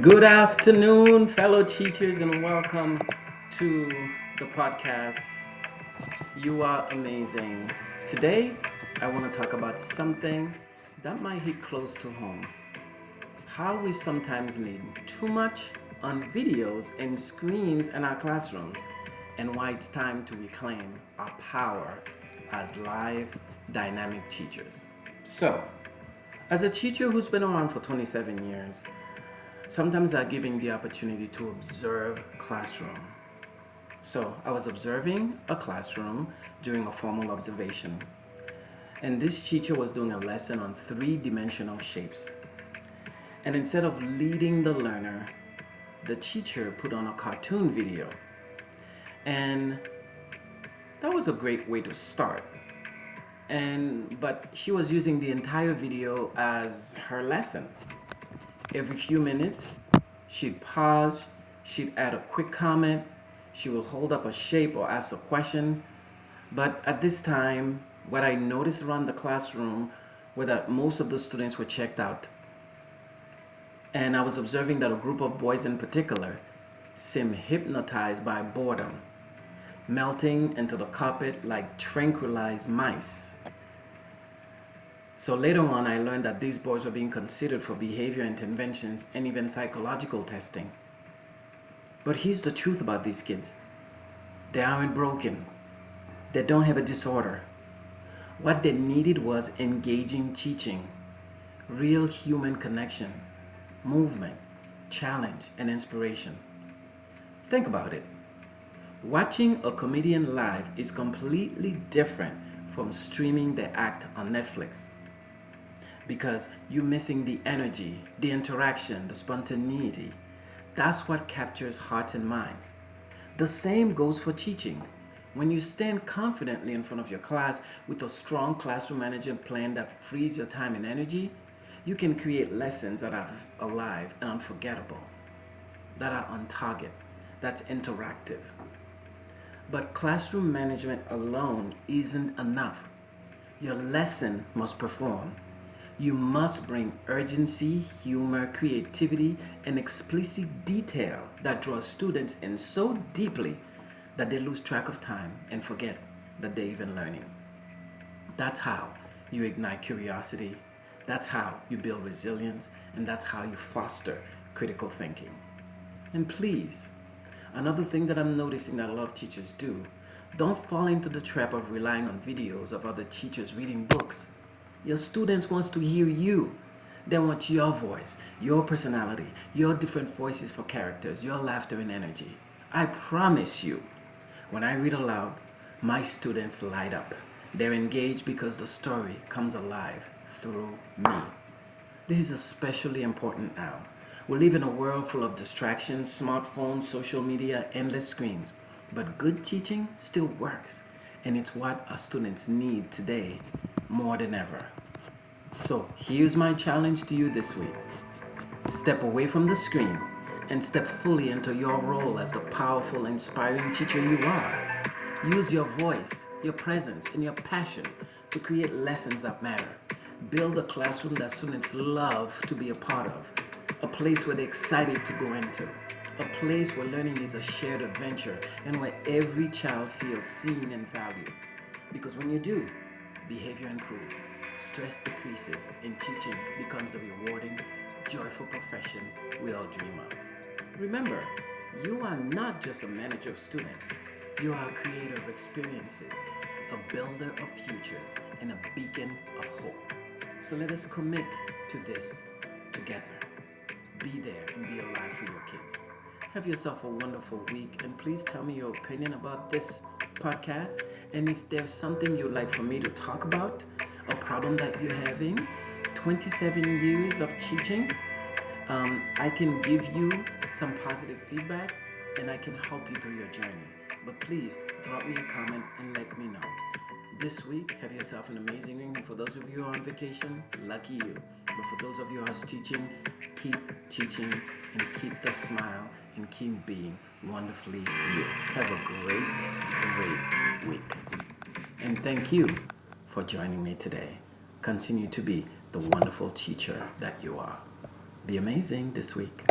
Good afternoon, fellow teachers, and welcome to the podcast. You are amazing. Today, I want to talk about something that might hit close to home, how we sometimes lean too much on videos and screens in our classrooms, and why it's time to reclaim our power as live, dynamic teachers. So, as a teacher who's been around for 27 years, sometimes I giving the opportunity to observe classroom. So I was observing a classroom during a formal observation, and this teacher was doing a lesson on three-dimensional shapes. And instead of leading the learner, the teacher put on a cartoon video. And that was a great way to start. But she was using the entire video as her lesson. Every few minutes, she'd pause, she'd add a quick comment, she will hold up a shape or ask a question. But at this time, what I noticed around the classroom was that most of the students were checked out. And I was observing that a group of boys in particular seemed hypnotized by boredom, melting into the carpet like tranquilized mice. So later on, I learned that these boys were being considered for behavior interventions and even psychological testing. But here's the truth about these kids: they aren't broken, they don't have a disorder. What they needed was engaging teaching, real human connection, movement, challenge, and inspiration. Think about it. Watching a comedian live is completely different from streaming the act on Netflix, because you're missing the energy, the interaction, the spontaneity. That's what captures hearts and minds. The same goes for teaching. When you stand confidently in front of your class with a strong classroom management plan that frees your time and energy, you can create lessons that are alive and unforgettable, that are on target, that's interactive. But classroom management alone isn't enough. Your lesson must perform. You must bring urgency, humor, creativity, and explicit detail that draws students in so deeply that they lose track of time and forget that they're even learning. That's how you ignite curiosity, that's how you build resilience, and that's how you foster critical thinking. And please, another thing that I'm noticing that a lot of teachers do: don't fall into the trap of relying on videos of other teachers reading books. Your students wants to hear you. They want your voice, your personality, your different voices for characters, your laughter and energy. I promise you, when I read aloud, my students light up. They're engaged because the story comes alive through me. This is especially important now. We live in a world full of distractions, smartphones, social media, endless screens. But good teaching still works, and it's what our students need today more than ever. So here's my challenge to you this week: step away from the screen and step fully into your role as the powerful, inspiring teacher you are. Use your voice, your presence, and your passion to create lessons that matter. Build a classroom that students love to be a part of, a place where they're excited to go into, a place where learning is a shared adventure and where every child feels seen and valued. Because when you do, behavior improves, stress decreases, and teaching becomes a rewarding, joyful profession we all dream of. Remember, you are not just a manager of students, you are a creator of experiences, a builder of futures, and a beacon of hope. So let us commit to this together. Be there and be alive for your kids. Have yourself a wonderful week, and please tell me your opinion about this podcast. And if there's something you'd like for me to talk about, a problem that you're having, 27 years of teaching, I can give you some positive feedback and I can help you through your journey. But please drop me a comment and let me know. This week, have yourself an amazing week. And for those of you who are on vacation, lucky you. But for those of you who are keep teaching and keep the smile and keep being wonderfully you. Have a great week. And thank you for joining me today. Continue to be the wonderful teacher that you are. Be amazing this week.